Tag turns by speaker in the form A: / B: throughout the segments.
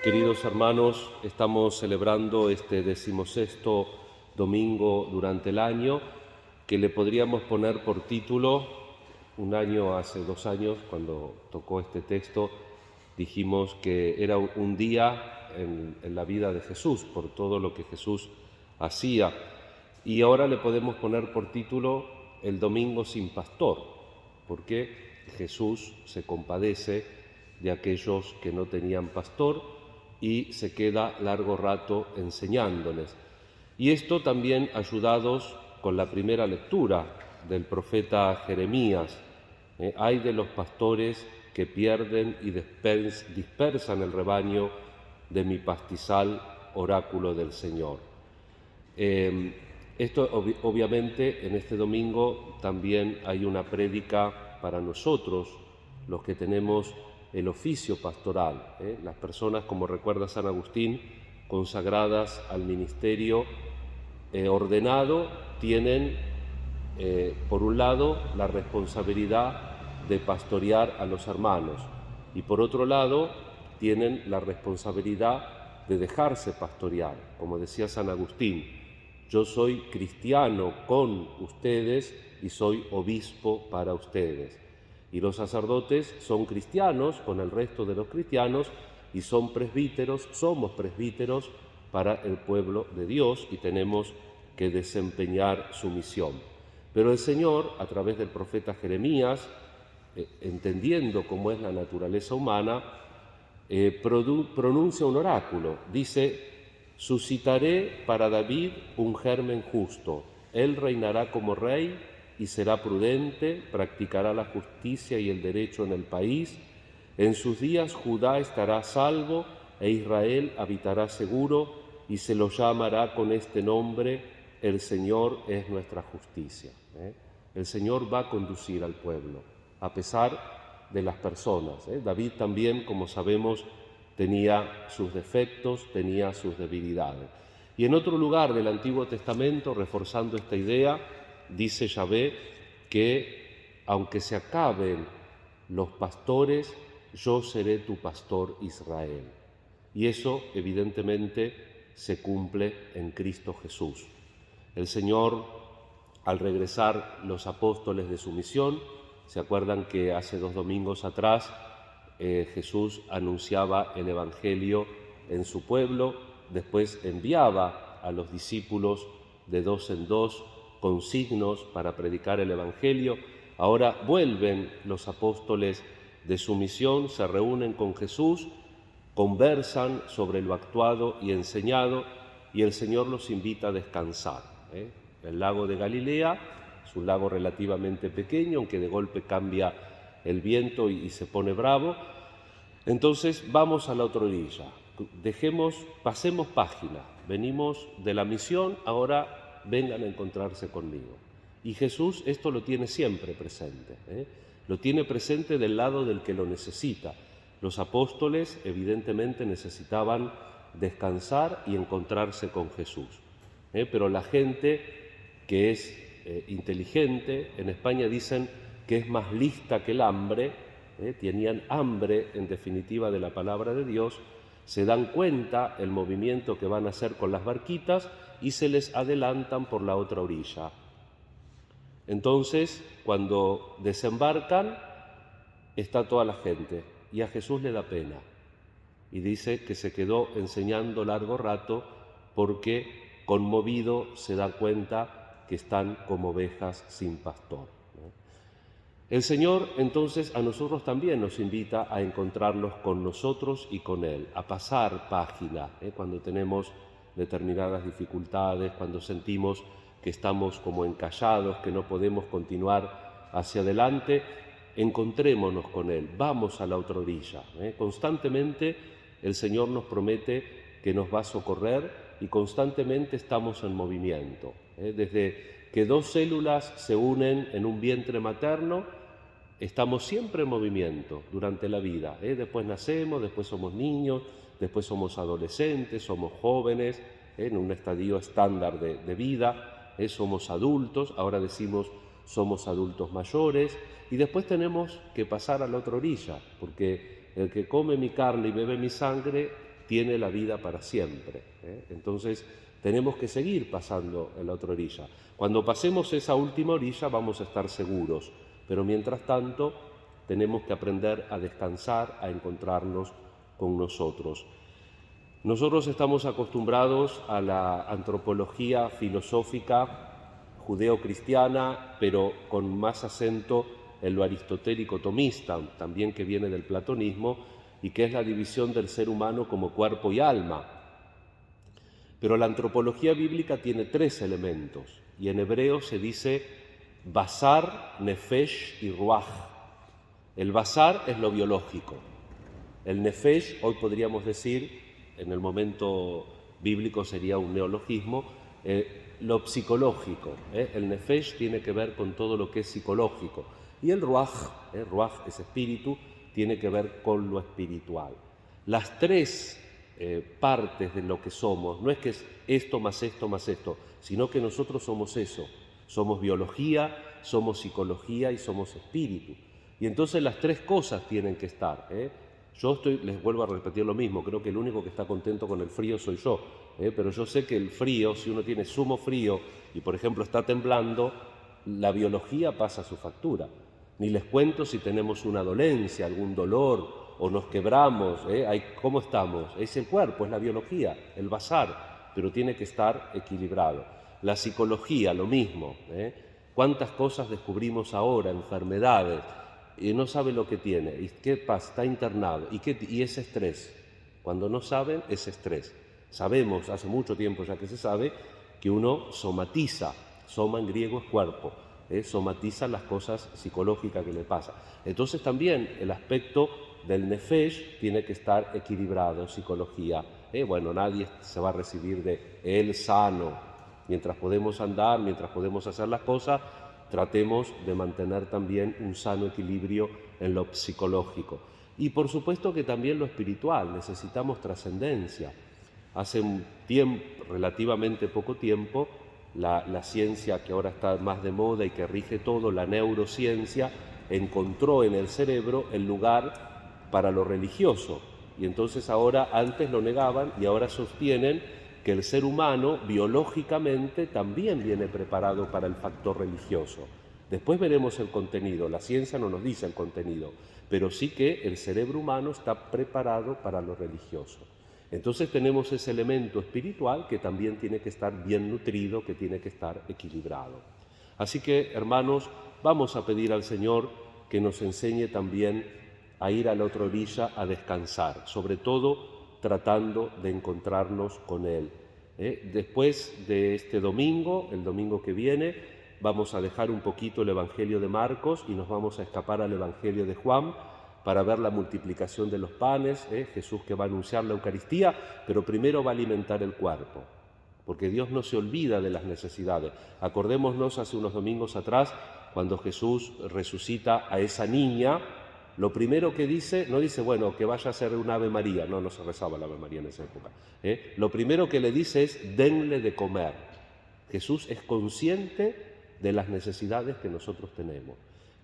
A: Queridos hermanos, estamos celebrando este 16º domingo durante el año, que le podríamos poner por título, hace 2 años, cuando tocó este texto, dijimos que era un día en la vida de Jesús, por todo lo que Jesús hacía. Y ahora le podemos poner por título el Domingo sin Pastor, porque Jesús se compadece de aquellos que no tenían pastor y se queda largo rato enseñándoles. Y esto también ayudados con la primera lectura del profeta Jeremías. Ay de los pastores que pierden y dispersan el rebaño de mi pastizal, oráculo del Señor. Obviamente en este domingo también hay una prédica para nosotros, los que tenemos el oficio pastoral, las personas, como recuerda San Agustín, consagradas al ministerio ordenado, tienen por un lado la responsabilidad de pastorear a los hermanos y por otro lado tienen la responsabilidad de dejarse pastorear. Como decía San Agustín, yo soy cristiano con ustedes y soy obispo para ustedes. Y los sacerdotes son cristianos con el resto de los cristianos y somos presbíteros para el pueblo de Dios y tenemos que desempeñar su misión. Pero el Señor, a través del profeta Jeremías, entendiendo cómo es la naturaleza humana, pronuncia un oráculo. Dice: suscitaré para David un germen justo, él reinará como rey y será prudente, practicará la justicia y el derecho en el país. En sus días Judá estará a salvo e Israel habitará seguro, y se lo llamará con este nombre: el Señor es nuestra justicia. El Señor va a conducir al pueblo, a pesar de las personas. David también, como sabemos, tenía sus defectos, tenía sus debilidades. Y en otro lugar del Antiguo Testamento, reforzando esta idea, dice Yahvé que aunque se acaben los pastores, yo seré tu pastor Israel. Y eso evidentemente se cumple en Cristo Jesús. El Señor, al regresar los apóstoles de su misión, ¿se acuerdan que hace 2 domingos atrás Jesús anunciaba el Evangelio en su pueblo? Después enviaba a los discípulos de 2 en 2 con signos para predicar el Evangelio. Ahora vuelven los apóstoles de su misión, se reúnen con Jesús, conversan sobre lo actuado y enseñado, y el Señor los invita a descansar. El lago de Galilea es un lago relativamente pequeño, aunque de golpe cambia el viento y se pone bravo. Entonces vamos a la otra orilla, pasemos página, venimos de la misión, ahora vengan a encontrarse conmigo. Y Jesús esto lo tiene siempre presente, lo tiene presente del lado del que lo necesita. Los apóstoles evidentemente necesitaban descansar y encontrarse con Jesús, pero la gente que es inteligente, en España dicen que es más lista que el hambre, tenían hambre en definitiva de la palabra de Dios, se dan cuenta el movimiento que van a hacer con las barquitas y se les adelantan por la otra orilla. Entonces, cuando desembarcan, está toda la gente y a Jesús le da pena y dice que se quedó enseñando largo rato porque conmovido se da cuenta que están como ovejas sin pastor. El Señor entonces a nosotros también nos invita a encontrarnos con nosotros y con Él, a pasar página, cuando tenemos determinadas dificultades, cuando sentimos que estamos como encallados, que no podemos continuar hacia adelante, encontrémonos con Él, vamos a la otra orilla. Constantemente el Señor nos promete que nos va a socorrer y constantemente estamos en movimiento. Desde que 2 células se unen en un vientre materno, estamos siempre en movimiento durante la vida. Después nacemos, después somos niños, después somos adolescentes, somos jóvenes, en un estadio estándar de vida, somos adultos, ahora decimos somos adultos mayores, y después tenemos que pasar a la otra orilla, porque el que come mi carne y bebe mi sangre tiene la vida para siempre. Entonces tenemos que seguir pasando en la otra orilla. Cuando pasemos esa última orilla vamos a estar seguros, pero mientras tanto tenemos que aprender a descansar, a encontrarnos con nosotros. Nosotros estamos acostumbrados a la antropología filosófica judeo-cristiana, pero con más acento en lo aristotélico tomista, también que viene del platonismo, y que es la división del ser humano como cuerpo y alma. Pero la antropología bíblica tiene 3 elementos, y en hebreo se dice basar, nefesh y ruach. El basar es lo biológico. El nefesh, hoy podríamos decir, en el momento bíblico sería un neologismo, lo psicológico. El nefesh tiene que ver con todo lo que es psicológico. Y el ruach, ruach es espíritu, tiene que ver con lo espiritual. Las 3 partes de lo que somos, no es que es esto más esto más esto, sino que nosotros somos eso. Somos biología, somos psicología y somos espíritu. Y entonces las 3 cosas tienen que estar. Les vuelvo a repetir lo mismo, creo que el único que está contento con el frío soy yo, pero yo sé que el frío, si uno tiene sumo frío y por ejemplo está temblando, la biología pasa su factura. Ni les cuento si tenemos una dolencia, algún dolor o nos quebramos, ¿cómo estamos? Es el cuerpo, es la biología, el basar, pero tiene que estar equilibrado. La psicología, lo mismo. ¿Cuántas cosas descubrimos ahora, enfermedades? Y no sabe lo que tiene. ¿Y qué pasa? Está internado. ¿Y es estrés? Cuando no saben, es estrés. Sabemos, hace mucho tiempo ya que se sabe, que uno somatiza. Soma en griego es cuerpo. Somatiza las cosas psicológicas que le pasa. Entonces también el aspecto del nefesh tiene que estar equilibrado, psicología. Bueno, nadie se va a recibir de él sano. Mientras podemos andar, mientras podemos hacer las cosas, tratemos de mantener también un sano equilibrio en lo psicológico. Y por supuesto que también lo espiritual, necesitamos trascendencia. Hace un tiempo, relativamente poco tiempo, la ciencia que ahora está más de moda y que rige todo, la neurociencia, encontró en el cerebro el lugar para lo religioso. Y entonces ahora, antes lo negaban y ahora sostienen que el ser humano biológicamente también viene preparado para el factor religioso. Después veremos el contenido, la ciencia no nos dice el contenido, pero sí que el cerebro humano está preparado para lo religioso. Entonces tenemos ese elemento espiritual que también tiene que estar bien nutrido, que tiene que estar equilibrado. Así que, hermanos, vamos a pedir al Señor que nos enseñe también a ir a la otra orilla a descansar, sobre todo tratando de encontrarnos con Él. Después de este domingo, el domingo que viene, vamos a dejar un poquito el Evangelio de Marcos y nos vamos a escapar al Evangelio de Juan para ver la multiplicación de los panes, Jesús que va a anunciar la Eucaristía, pero primero va a alimentar el cuerpo, porque Dios no se olvida de las necesidades. Acordémonos hace unos domingos atrás, cuando Jesús resucita a esa niña, lo primero que dice, no dice, bueno, que vaya a ser un Ave María, no se rezaba el Ave María en esa época. Lo primero que le dice es, denle de comer. Jesús es consciente de las necesidades que nosotros tenemos.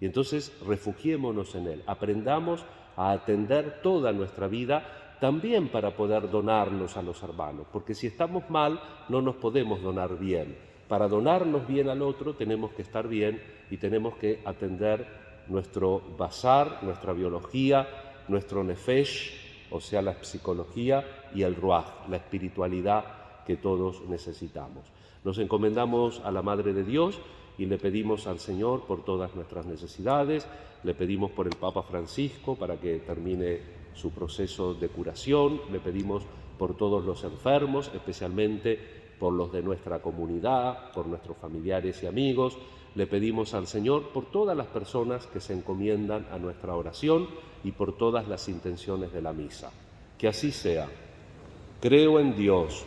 A: Y entonces refugiémonos en Él, aprendamos a atender toda nuestra vida también para poder donarnos a los hermanos, porque si estamos mal no nos podemos donar bien. Para donarnos bien al otro tenemos que estar bien y tenemos que atender nuestro basar, nuestra biología, nuestro nefesh, o sea, la psicología, y el ruach, la espiritualidad que todos necesitamos. Nos encomendamos a la Madre de Dios y le pedimos al Señor por todas nuestras necesidades, le pedimos por el Papa Francisco para que termine su proceso de curación, le pedimos por todos los enfermos, especialmente por los de nuestra comunidad, por nuestros familiares y amigos. Le pedimos al Señor por todas las personas que se encomiendan a nuestra oración y por todas las intenciones de la misa. Que así sea. Creo en Dios